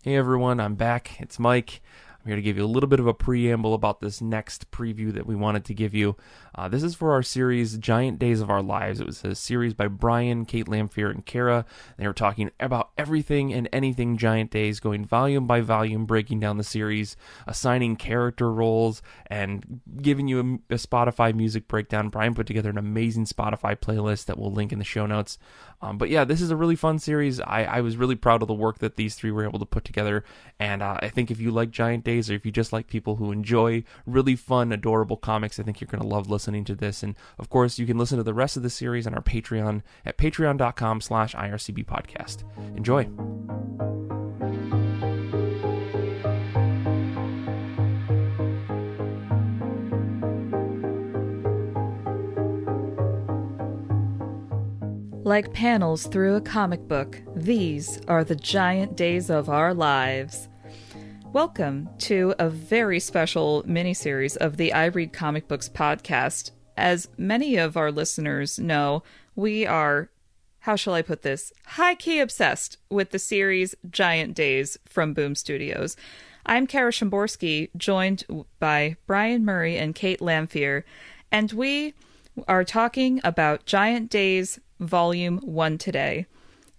Hey everyone, I'm back. It's Mike. I'm here to give you a little bit of a preamble about this next preview that we wanted to give you. This is for our series, Giant Days of Our Lives. It was a series by Brian, Kait, Lamphere, and Kara. They were talking about everything and anything Giant Days, going volume by volume, breaking down the series, assigning character roles, and giving you a Spotify music breakdown. Brian put together an amazing Spotify playlist that we'll link in the show notes. But yeah, this is a really fun series. I was really proud of the work that these three were able to put together. And I think if you like Giant Days, or if you just like people who enjoy really fun, adorable comics, I think you're going to love listening to this. And of course, you can listen to the rest of the series on our Patreon at patreon.com/IRCB podcast. Enjoy. Like panels through a comic book, these are the giant days of our lives. Welcome to a very special miniseries of the I Read Comic Books podcast. As many of our listeners know, we are, how shall I put this, high-key obsessed with the series Giant Days from Boom Studios. I'm Kara Szymborski, joined by Brian Murray and Kait Lamphere, and we are talking about Giant Days Volume 1 today.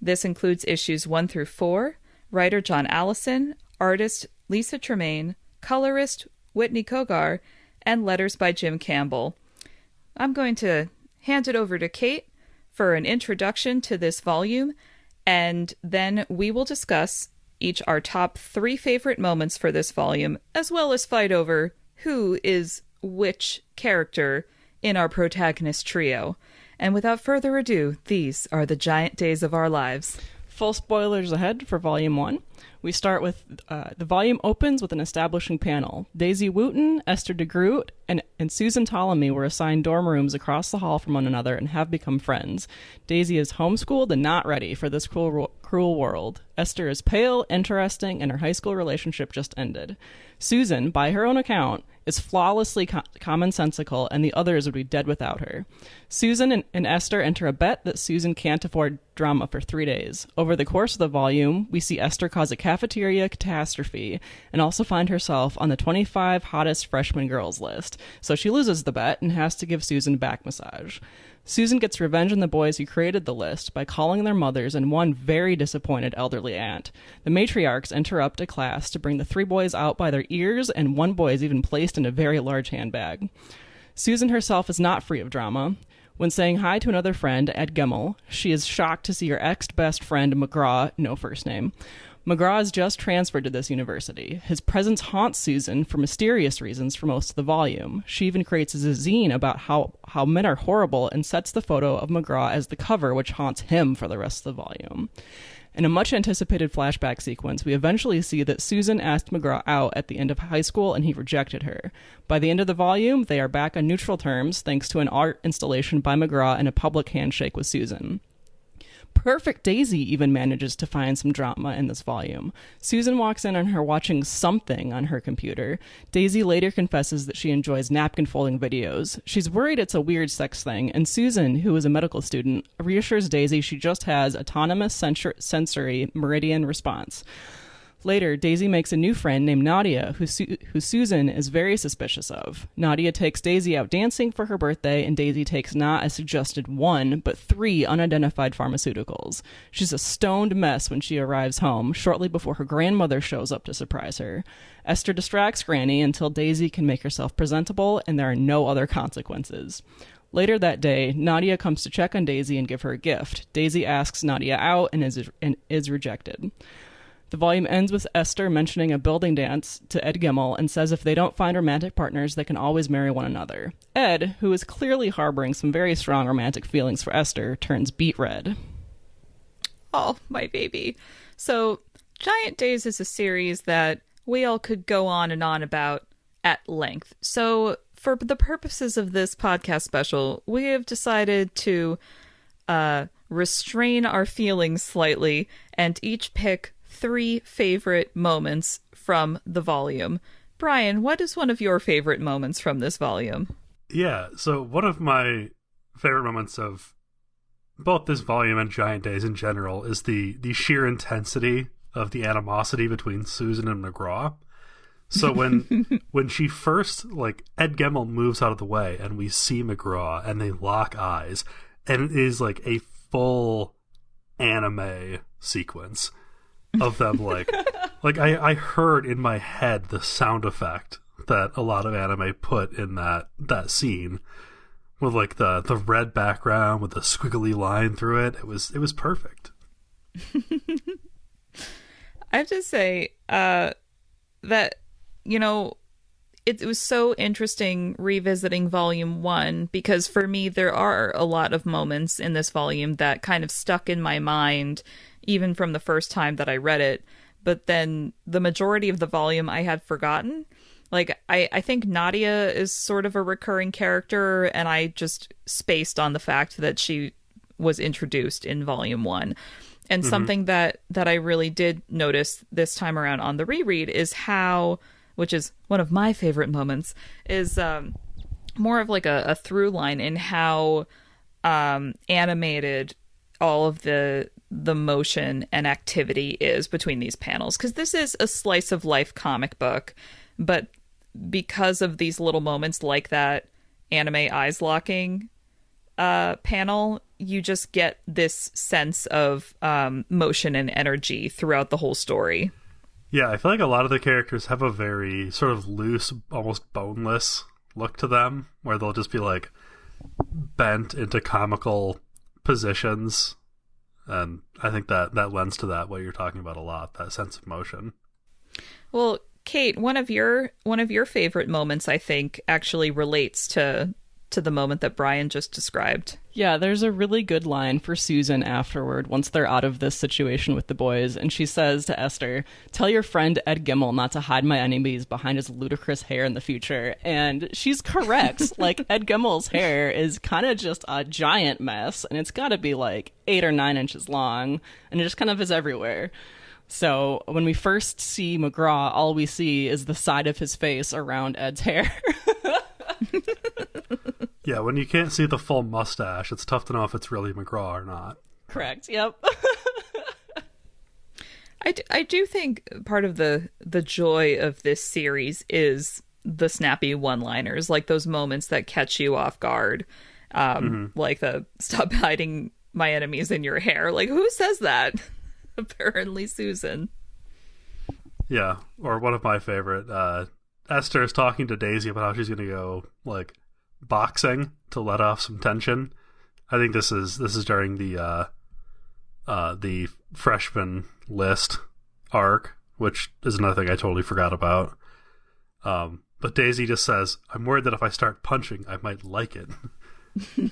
This includes issues 1 through 4, writer John Allison, artist Lisa Tremain, colorist Whitney Cogar, and letters by Jim Campbell. I'm going to hand it over to Kait for an introduction to this volume, and then we will discuss each our top 3 favorite moments for this volume, as well as fight over who is which character in our protagonist trio. And without further ado, these are the giant days of our lives. Full spoilers ahead for Volume 1. We start with, the volume opens with an establishing panel. Daisy Wooten, Esther DeGroot, and Susan Ptolemy were assigned dorm rooms across the hall from one another and have become friends. Daisy is homeschooled and not ready for this cruel world. Esther is pale, interesting, and her high school relationship just ended. Susan, by her own account, is flawlessly commonsensical, and the others would be dead without her. Susan and Esther enter a bet that Susan can't afford drama for 3 days. Over the course of the volume, we see Esther cause a cafeteria catastrophe and also find herself on the 25 hottest freshman girls list. So she loses the bet and has to give Susan a back massage. Susan gets revenge on the boys who created the list by calling their mothers and one very disappointed elderly aunt. The matriarchs interrupt a class to bring the 3 boys out by their ears, and one boy is even placed in a very large handbag. Susan herself is not free of drama. When saying hi to another friend, Ed Gemmell, she is shocked to see her ex-best friend McGraw, no first name. McGraw has just transferred to this university. His presence haunts Susan for mysterious reasons for most of the volume. She even creates a zine about how men are horrible and sets the photo of McGraw as the cover, which haunts him for the rest of the volume. In a much-anticipated flashback sequence, we eventually see that Susan asked McGraw out at the end of high school and he rejected her. By the end of the volume, they are back on neutral terms thanks to an art installation by McGraw and a public handshake with Susan. Perfect Daisy even manages to find some drama in this volume. Susan walks in on her watching something on her computer. Daisy later confesses that she enjoys napkin folding videos. She's worried it's a weird sex thing, and Susan, who is a medical student, reassures Daisy she just has autonomous sensory meridian response. Later, Daisy makes a new friend named Nadia, who Susan is very suspicious of. Nadia takes Daisy out dancing for her birthday, and Daisy takes not a suggested 1, but 3 unidentified pharmaceuticals. She's a stoned mess when she arrives home, shortly before her grandmother shows up to surprise her. Esther distracts Granny until Daisy can make herself presentable, and there are no other consequences. Later that day, Nadia comes to check on Daisy and give her a gift. Daisy asks Nadia out and is rejected. The volume ends with Esther mentioning a building dance to Ed Gemmell and says if they don't find romantic partners, they can always marry one another. Ed, who is clearly harboring some very strong romantic feelings for Esther, turns beet red. Oh, my baby. So, Giant Days is a series that we all could go on and on about at length. So, for the purposes of this podcast special, we have decided to restrain our feelings slightly and each pick 3 favorite moments from the volume. Brian, what is one of your favorite moments from this volume? Yeah, so one of my favorite moments of both this volume and Giant Days in general is the sheer intensity of the animosity between Susan and McGraw. So when she first, like, Ed Gemmell moves out of the way and we see McGraw and they lock eyes, and it is like a full anime sequence of them like I heard in my head the sound effect that a lot of anime put in that scene with like the red background with the squiggly line through it. It was perfect. I have to say that, you know, it was so interesting revisiting Volume 1, because for me, there are a lot of moments in this volume that kind of stuck in my mind, even from the first time that I read it. But then the majority of the volume I had forgotten. Like, I think Nadia is sort of a recurring character, and I just spaced on the fact that she was introduced in Volume 1. And something that I really did notice this time around on the reread is how, which is one of my favorite moments, is more of like a through line in how animated all of the motion and activity is between these panels. Because this is a slice of life comic book, but because of these little moments like that anime eyes locking panel, you just get this sense of motion and energy throughout the whole story. Yeah, I feel like a lot of the characters have a very sort of loose, almost boneless look to them, where they'll just be like bent into comical positions. And I think that lends to that, what you're talking about a lot, that sense of motion. Well, Kait, one of your favorite moments, I think, actually relates to the moment that Brian just described. Yeah, there's a really good line for Susan afterward, once they're out of this situation with the boys, and she says to Esther, "Tell your friend Ed Gemmell not to hide my enemies behind his ludicrous hair in the future." And she's correct. Like, Ed Gemmell's hair is kind of just a giant mess, and it's got to be like 8 or 9 inches long, and it just kind of is everywhere. So when we first see McGraw, all we see is the side of his face around Ed's hair. Yeah, when you can't see the full mustache, it's tough to know if it's really McGraw or not. Correct, yep. I do think part of the joy of this series is the snappy one-liners, like those moments that catch you off guard. Like the "stop hiding my enemies in your hair." Like, who says that? Apparently Susan. Yeah, or one of my favorite, Esther is talking to Daisy about how she's going to go, like, boxing to let off some tension. I think this is during the freshman list arc, which is another thing I totally forgot about. But Daisy just says, "I'm worried that if I start punching, I might like it."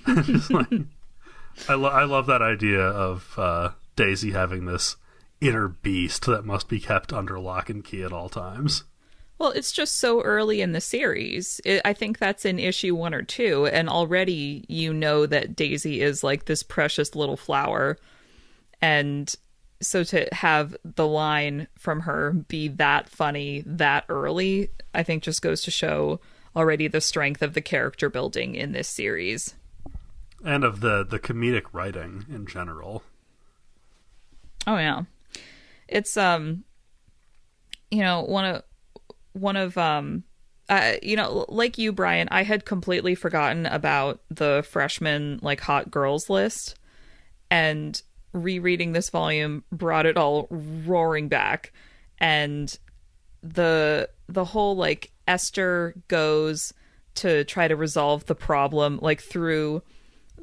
Just like, I love that idea of Daisy having this inner beast that must be kept under lock and key at all times. Well, it's just so early in the series. I think that's in issue 1 or 2, and already you know that Daisy is like this precious little flower. And so to have the line from her be that funny that early, I think just goes to show already the strength of the character building in this series. And of the comedic writing in general. Oh, yeah. It's, you know, one of you know, like you, Brian, I had completely forgotten about the freshman like hot girls list, and rereading this volume brought it all roaring back. And the whole like Esther goes to try to resolve the problem like through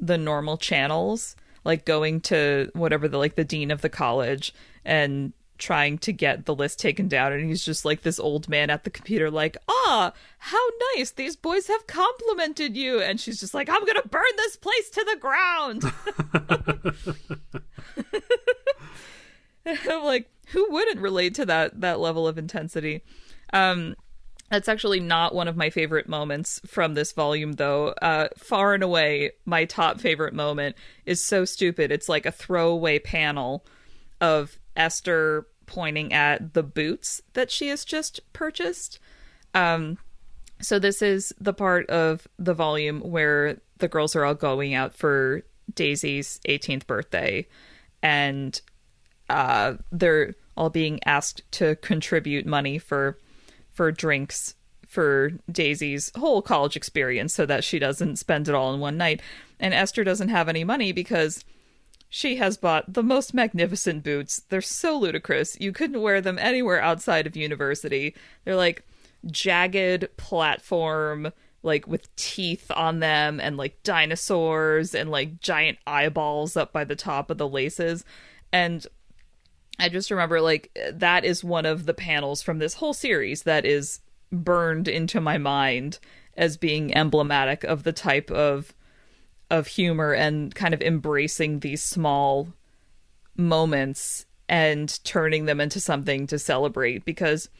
the normal channels, like going to whatever the dean of the college and trying to get the list taken down, and he's just like this old man at the computer like, "Ah, how nice, these boys have complimented you," and she's just like, "I'm gonna burn this place to the ground." I'm like, who wouldn't relate to that level of intensity? That's actually not one of my favorite moments from this volume, though. Far and away, my top favorite moment is so stupid. It's like a throwaway panel of Esther pointing at the boots that she has just purchased. So this is the part of the volume where the girls are all going out for Daisy's 18th birthday, and they're all being asked to contribute money for drinks for Daisy's whole college experience so that she doesn't spend it all in one night. And Esther doesn't have any money because she has bought the most magnificent boots. They're so ludicrous. You couldn't wear them anywhere outside of university. They're like jagged platform, like with teeth on them and like dinosaurs and like giant eyeballs up by the top of the laces. And I just remember like that is one of the panels from this whole series that is burned into my mind as being emblematic of the type of humor and kind of embracing these small moments and turning them into something to celebrate, because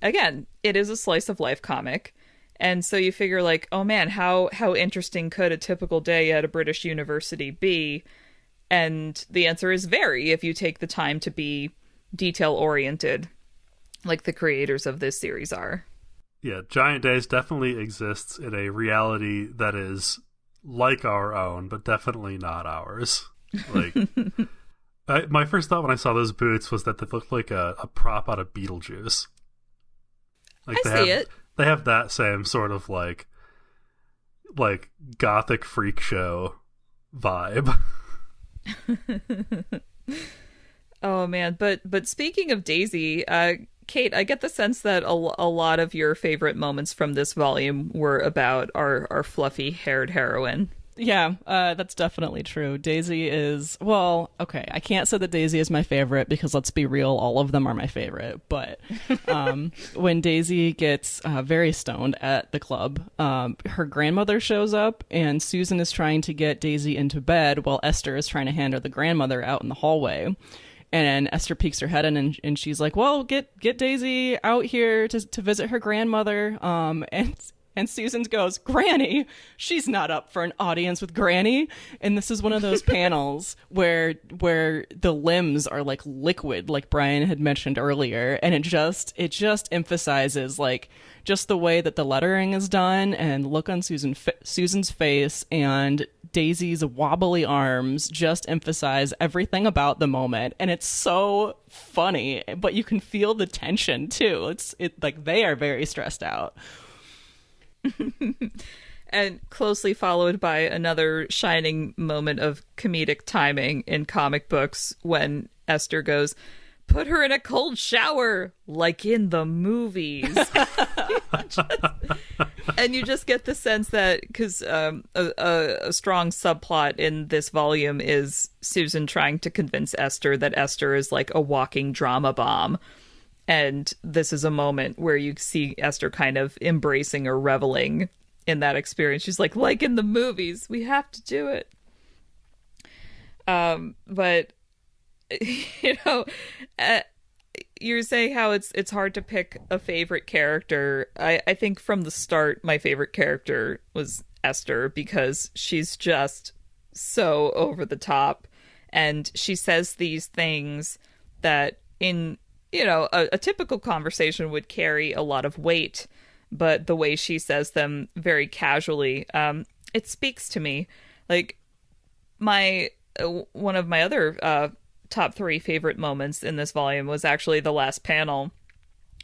again, it is a slice of life comic. And so you figure like, oh man, how interesting could a typical day at a British university be? And the answer is very, if you take the time to be detail oriented, like the creators of this series are. Yeah, Giant Days definitely exists in a reality that is like our own, but definitely not ours. Like, my first thought when I saw those boots was that they looked like a prop out of Beetlejuice. Like I see it. They have that same sort of like gothic freak show vibe. Oh man, but speaking of Daisy, Kait, I get the sense that a lot of your favorite moments from this volume were about our fluffy-haired heroine. Yeah, that's definitely true. Daisy is, well, okay, I can't say that Daisy is my favorite because let's be real, all of them are my favorite. But when Daisy gets very stoned at the club, her grandmother shows up and Susan is trying to get Daisy into bed while Esther is trying to hand her the grandmother out in the hallway. And Esther peeks her head in and she's like, well, get Daisy out here to visit her grandmother. And Susan goes, Granny, she's not up for an audience with Granny. And this is one of those panels where the limbs are like liquid, like Brian had mentioned earlier. And it just emphasizes like just the way that the lettering is done and look on Susan's face and Daisy's wobbly arms just emphasize everything about the moment. And it's so funny, but you can feel the tension too. It's like they are very stressed out. And closely followed by another shining moment of comedic timing in comic books when Esther goes, put her in a cold shower like in the movies. And you just get the sense that because a strong subplot in this volume is Susan trying to convince Esther that Esther is like a walking drama bomb. And this is a moment where you see Esther kind of embracing or reveling in that experience. She's like in the movies, we have to do it. But, you know, you're saying how it's hard to pick a favorite character. I think from the start, my favorite character was Esther because she's just so over the top. And she says these things that in... you know, a typical conversation would carry a lot of weight, but the way she says them very casually, it speaks to me. Like, one of my other top 3 favorite moments in this volume was actually the last panel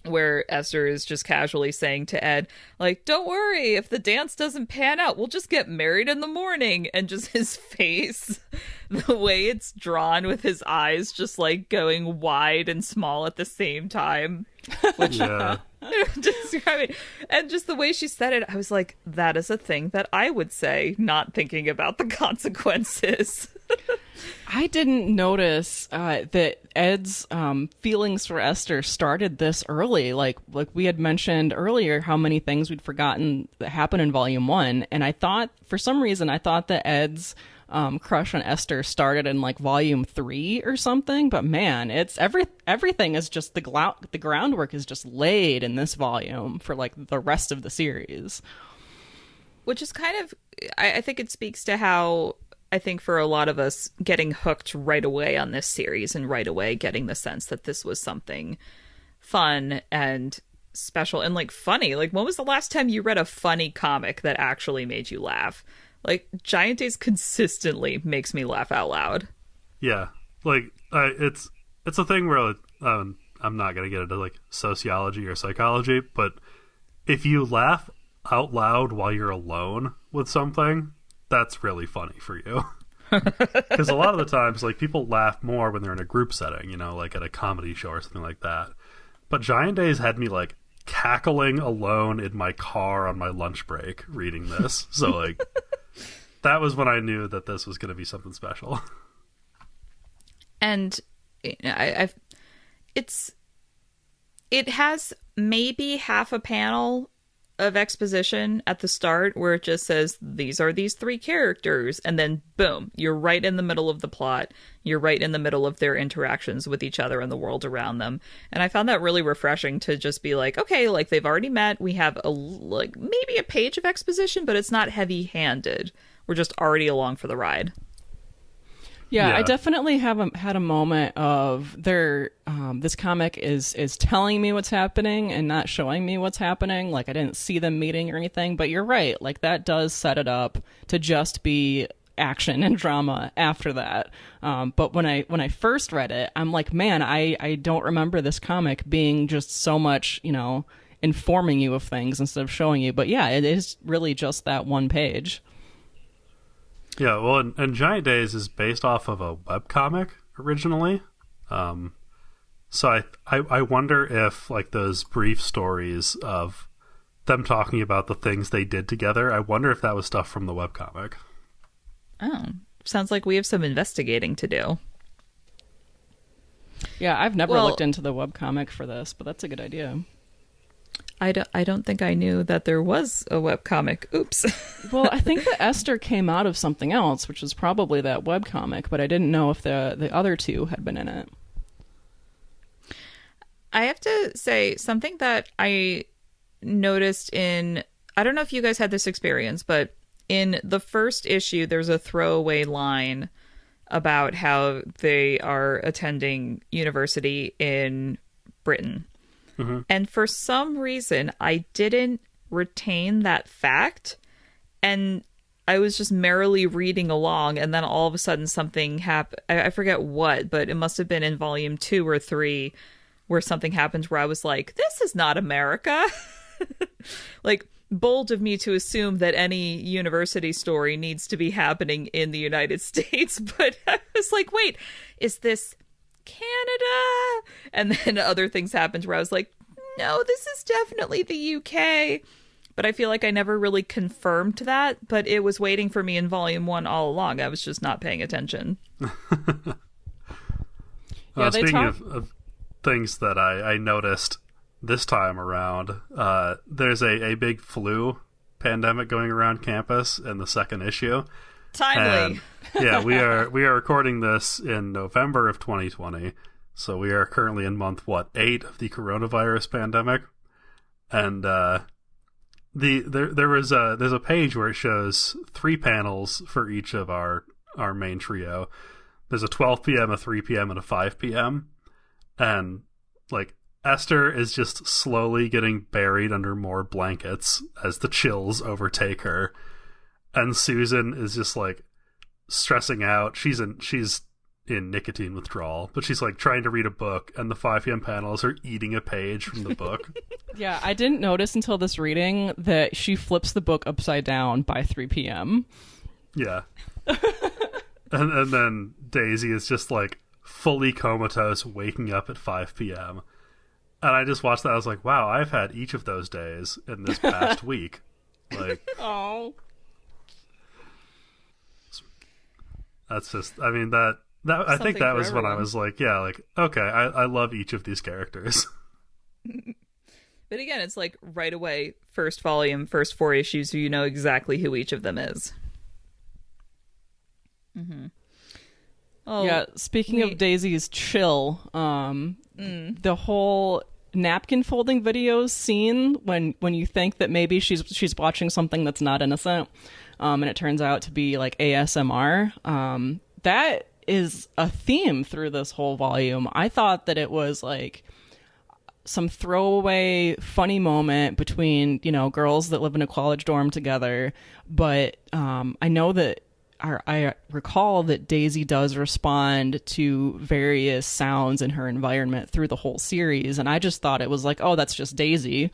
where Esther is just casually saying to Ed, like, don't worry, if the dance doesn't pan out, we'll just get married in the morning. And just his face, the way it's drawn with his eyes just like going wide and small at the same time. Which, Yeah. describing, and just the way she said it, I was like, that is a thing that I would say, not thinking about the consequences. I didn't notice that Ed's feelings for Esther started this early. Like we had mentioned earlier, how many things we'd forgotten that happened in Volume 1. And I thought, for some reason, that Ed's crush on Esther started in like Volume 3 or something. But man, it's everything is just the groundwork is just laid in this volume for like the rest of the series. Which is kind of, I think it speaks to how, I think for a lot of us, getting hooked right away on this series and right away getting the sense that this was something fun and special and like funny. Like, when was the last time you read a funny comic that actually made you laugh? Like, Giant Days consistently makes me laugh out loud. Yeah, like it's a thing where I'm not going to get into like sociology or psychology, but if you laugh out loud while you're alone with something, that's really funny for you. Because a lot of the times, like, people laugh more when they're in a group setting, you know, like at a comedy show or something like that. But Giant Days had me like cackling alone in my car on my lunch break reading this. So like that was when I knew that this was going to be something special. And it has maybe half a panel of exposition at the start where it just says these are these three characters, and then boom, you're right in the middle of the plot. You're right in the middle of their interactions with each other and the world around them. And I found that really refreshing to just be like, okay, like they've already met. We have like maybe a page of exposition, but it's not heavy-handed. We're just already along for the ride. Yeah, I definitely had a moment of this comic is telling me what's happening and not showing me what's happening. Like, I didn't see them meeting or anything, but you're right. Like, that does set it up to just be action and drama after that. But when I first read it, I'm like, man, I don't remember this comic being just so much, you know, informing you of things instead of showing you. But yeah, it is really just that one page. Yeah, well, and Giant Days is based off of a webcomic originally. So I wonder if, like, those brief stories of them talking about the things they did together, I wonder if that was stuff from the webcomic. Oh, sounds like we have some investigating to do. Yeah, I've never looked into the webcomic for this, but that's a good idea. I don't think I knew that there was a webcomic. Oops. Well, I think that Esther came out of something else, which is probably that webcomic, but I didn't know if the other two had been in it. I have to say, something that I noticed I don't know if you guys had this experience, but in the first issue, there's a throwaway line about how they are attending university in Britain. Mm-hmm. And for some reason, I didn't retain that fact. And I was just merrily reading along. And then all of a sudden something happened. I forget what, but it must have been in volume 2 or 3 where something happened where I was like, this is not America. Like, bold of me to assume that any university story needs to be happening in the United States. But I was like, wait, is this Canada? And then other things happened where I was like, no, this is definitely the UK. But I feel like I never really confirmed that, but it was waiting for me in volume 1 all along. I was just not paying attention. Speaking of things that I noticed this time around, there's a big flu pandemic going around campus in the second issue. Timely. And, yeah, we are recording this in November of 2020, so we are currently in month 8 of the coronavirus pandemic, and there's a page where it shows 3 panels for each of our main trio. There's a 12 p.m., a 3 p.m., and a 5 p.m., and like Esther is just slowly getting buried under more blankets as the chills overtake her. And Susan is just like stressing out. She's in nicotine withdrawal, but she's like trying to read a book, and the 5 p.m. panels are eating a page from the book. Yeah, I didn't notice until this reading that she flips the book upside down by 3 p.m. Yeah. and then Daisy is just like fully comatose, waking up at 5 p.m. And I just watched that. I was like, wow, I've had each of those days in this past week. Like, oh. That's just, I mean, that I think that was when I was like, yeah, like, okay, I love each of these characters. But again, it's like right away, first volume, first 4 issues, so you know exactly who each of them is. Mm-hmm. Oh, yeah, speaking of Daisy's chill, the whole napkin folding videos scene when you think that maybe she's watching something that's not innocent, and it turns out to be like ASMR, that is a theme through this whole volume. I thought that it was like some throwaway funny moment between, you know, girls that live in a college dorm together, but I know that I recall that Daisy does respond to various sounds in her environment through the whole series, and I just thought it was like, oh, that's just Daisy,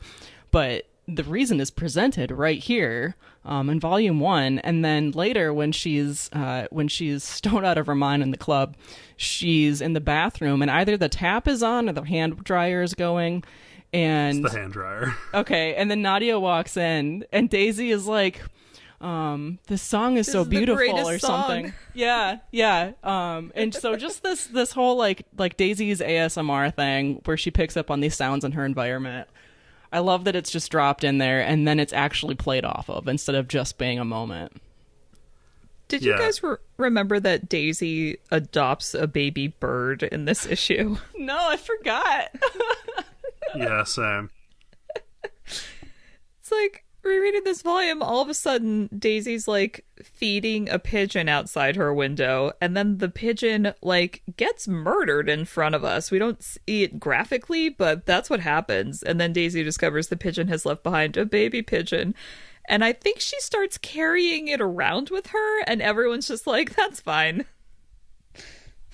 but the reason is presented right here in volume 1. And then later when she's stoned out of her mind in the club, she's in the bathroom and either the tap is on or the hand dryer is going. And it's the hand dryer. Okay. And then Nadia walks in and Daisy is like, this song is so beautiful or something. Yeah. And so just this whole like Daisy's ASMR thing where she picks up on these sounds in her environment. I love that it's just dropped in there and then it's actually played off of instead of just being a moment. Did you guys remember that Daisy adopts a baby bird in this issue? No, I forgot. Yeah, same. It's like, rereading this volume, all of a sudden Daisy's like feeding a pigeon outside her window, and then the pigeon like gets murdered in front of us. We don't see it graphically, but that's what happens. And then Daisy discovers the pigeon has left behind a baby pigeon, and I think she starts carrying it around with her, and everyone's just like, that's fine.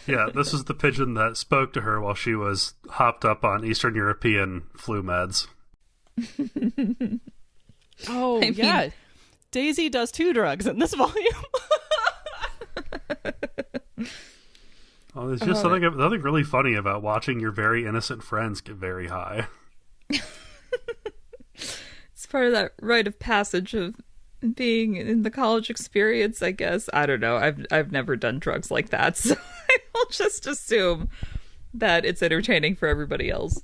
Yeah, this is the pigeon that spoke to her while she was hopped up on Eastern European flu meds. Oh, I mean, Daisy does 2 drugs in this volume. Oh, there's just nothing really funny about watching your very innocent friends get very high. It's part of that rite of passage of being in the college experience, I guess. I don't know. I've never done drugs like that, so I will just assume that it's entertaining for everybody else.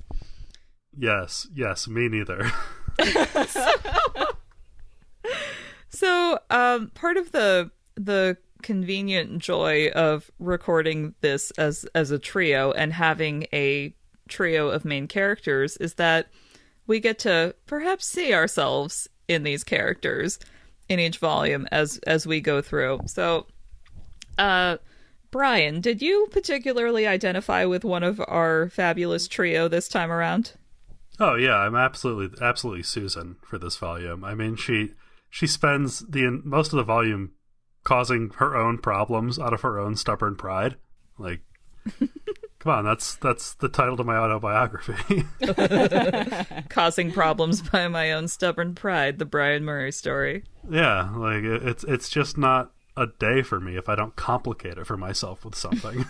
Yes, me neither. So part of the convenient joy of recording this as a trio and having a trio of main characters is that we get to perhaps see ourselves in these characters in each volume as we go through. So Brian, did you particularly identify with one of our fabulous trio this time around? Oh yeah, I'm absolutely Susan for this volume. I mean, she spends most of the volume causing her own problems out of her own stubborn pride. Like, come on, that's the title to my autobiography. Causing problems by my own stubborn pride, the Brian Murray story. Yeah, like it's just not a day for me if I don't complicate it for myself with something.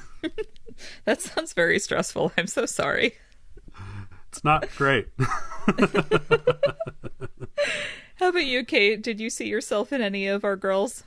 That sounds very stressful. I'm so sorry. It's not great. How about you, Kait? Did you see yourself in any of our girls?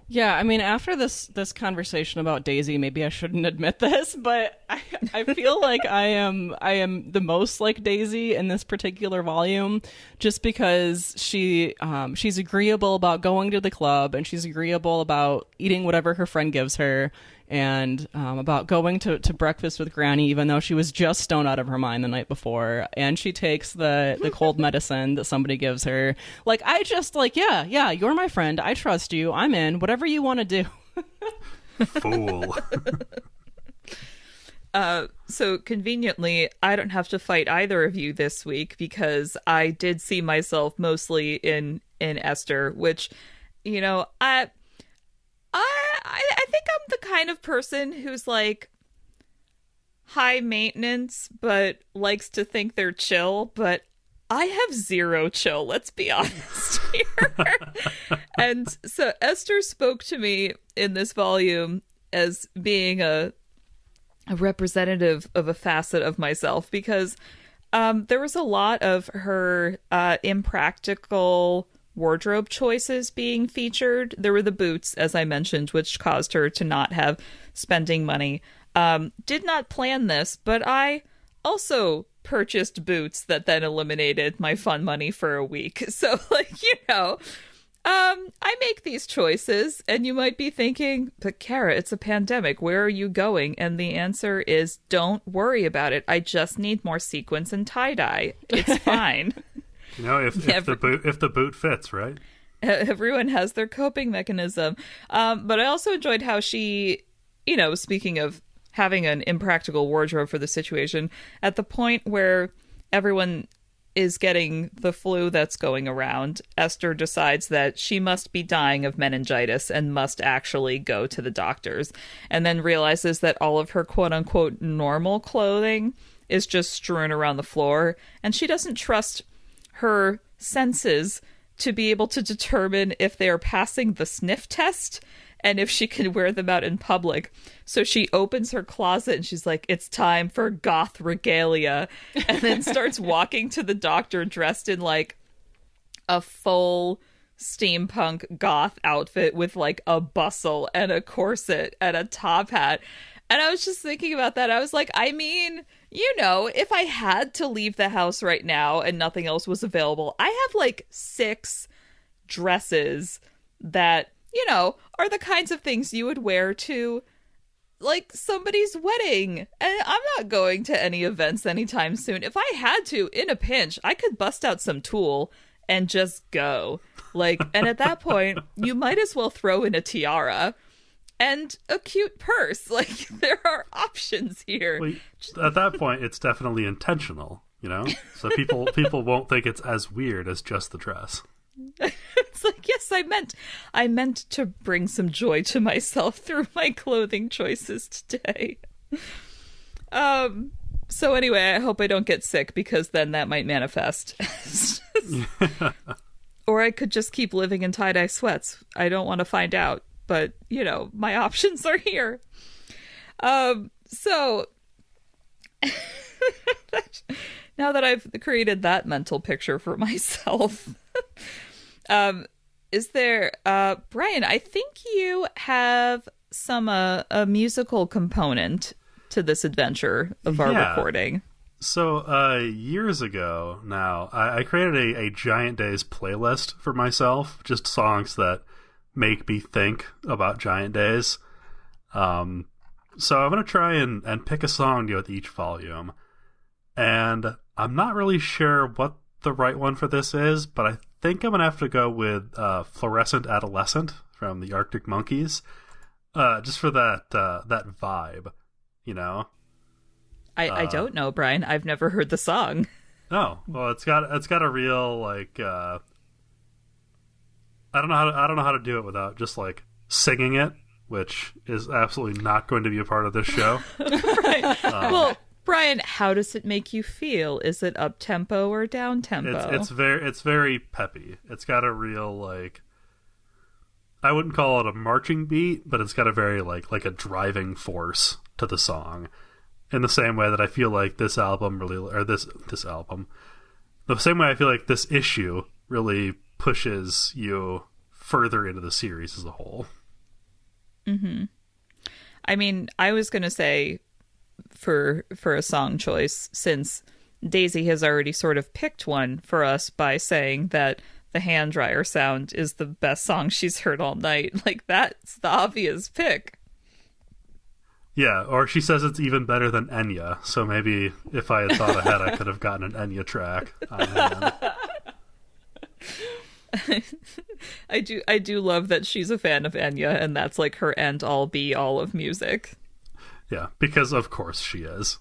Yeah, I mean, after this conversation about Daisy, maybe I shouldn't admit this, but I feel like I am the most like Daisy in this particular volume, just because she's agreeable about going to the club, and she's agreeable about eating whatever her friend gives her, and about going to breakfast with Granny, even though she was just stoned out of her mind the night before, and she takes the cold medicine that somebody gives her. Like, I just like, yeah, you're my friend, I trust you, I'm in, whatever you want to do. Fool. So conveniently, I don't have to fight either of you this week, because I did see myself mostly in Esther, which, you know, I think I'm the kind of person who's like high maintenance but likes to think they're chill, but I have zero chill, let's be honest here. And so Esther spoke to me in this volume as being a representative of a facet of myself, because there was a lot of her impractical wardrobe choices being featured. There were the boots, as I mentioned, which caused her to not have spending money. Did not plan this, but I also purchased boots that then eliminated my fun money for a week. So, like, you know, I make these choices, and you might be thinking, but Kara, it's a pandemic. Where are you going? And the answer is, don't worry about it. I just need more sequins and tie-dye. It's fine. You know, if the boot fits, right? Everyone has their coping mechanism. But I also enjoyed how she, you know, speaking of having an impractical wardrobe for the situation, at the point where everyone is getting the flu that's going around, Esther decides that she must be dying of meningitis and must actually go to the doctors, and then realizes that all of her quote-unquote normal clothing is just strewn around the floor, and she doesn't trust her senses to be able to determine if they are passing the sniff test and if she can wear them out in public. So she opens her closet and she's like, it's time for goth regalia, and then starts walking to the doctor dressed in like a full steampunk goth outfit with like a bustle and a corset and a top hat. And I was just thinking about that. I was like, I mean, you know, if I had to leave the house right now and nothing else was available, I have like 6 dresses that, you know, are the kinds of things you would wear to like somebody's wedding. And I'm not going to any events anytime soon. If I had to, in a pinch, I could bust out some Tulle and just go. Like, and at that point, you might as well throw in a tiara and a cute purse. Like, there are options here. Well, at that point, it's definitely intentional, you know? So people won't think it's as weird as just the dress. It's like, yes, I meant to bring some joy to myself through my clothing choices today. So anyway, I hope I don't get sick, because then that might manifest. Or I could just keep living in tie-dye sweats. I don't want to find out. But, you know, my options are here. So, now that I've created that mental picture for myself, is there, Brian, I think you have a musical component to this adventure of our recording. So, years ago now, I created a Giant Days playlist for myself, just songs that make me think about Giant Days. So I'm going to try and pick a song to go with each volume. And I'm not really sure what the right one for this is, but I think I'm going to have to go with Fluorescent Adolescent from the Arctic Monkeys. Just for that vibe, you know? I don't know, Brian. I've never heard the song. Oh, well, it's got a real, like, I don't know how to do it without just like singing it, which is absolutely not going to be a part of this show. Right. Well, Brian, how does it make you feel? Is it up tempo or down tempo? It's very peppy. It's got a real, like, I wouldn't call it a marching beat, but it's got a very like a driving force to the song. In the same way that I feel like this album really, or this album, the same way I feel like this issue really pushes you further into the series as a whole. Mm-hmm. I mean, I was going to say for a song choice, since Daisy has already sort of picked one for us by saying that the hand dryer sound is the best song she's heard all night. Like, that's the obvious pick. Yeah, or she says it's even better than Enya, so maybe if I had thought ahead, I could have gotten an Enya track on hand. I do love that she's a fan of Enya, and that's like her end all be all of music. Yeah, because of course she is.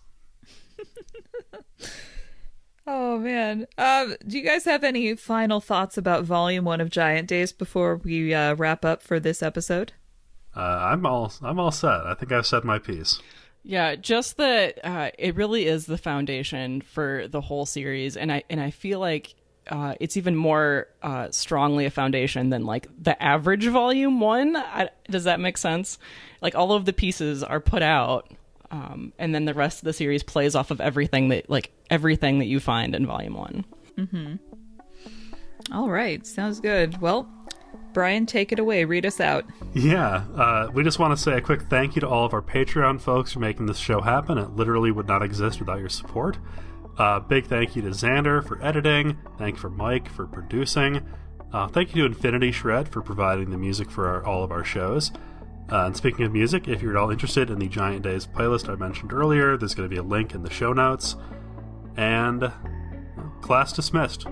Oh man. Do you guys have any final thoughts about Volume 1 of Giant Days before we wrap up for this episode? I'm all set. I think I've said my piece. Yeah, just that it really is the foundation for the whole series, and I feel like it's even more strongly a foundation than like the average Volume 1. Does that make sense? Like, all of the pieces are put out, and then the rest of the series plays off of everything that you find in Volume 1. Mm-hmm. All right, sounds good. Well, Brian, take it away. Read us out. Yeah, we just want to say a quick thank you to all of our Patreon folks for making this show happen. It literally would not exist without your support. Big thank you to Zander for editing. Thank you for Mike for producing. Thank you to Infinity Shred for providing the music for all of our shows. And speaking of music, if you're at all interested in the Giant Days playlist I mentioned earlier, there's going to be a link in the show notes. And class dismissed.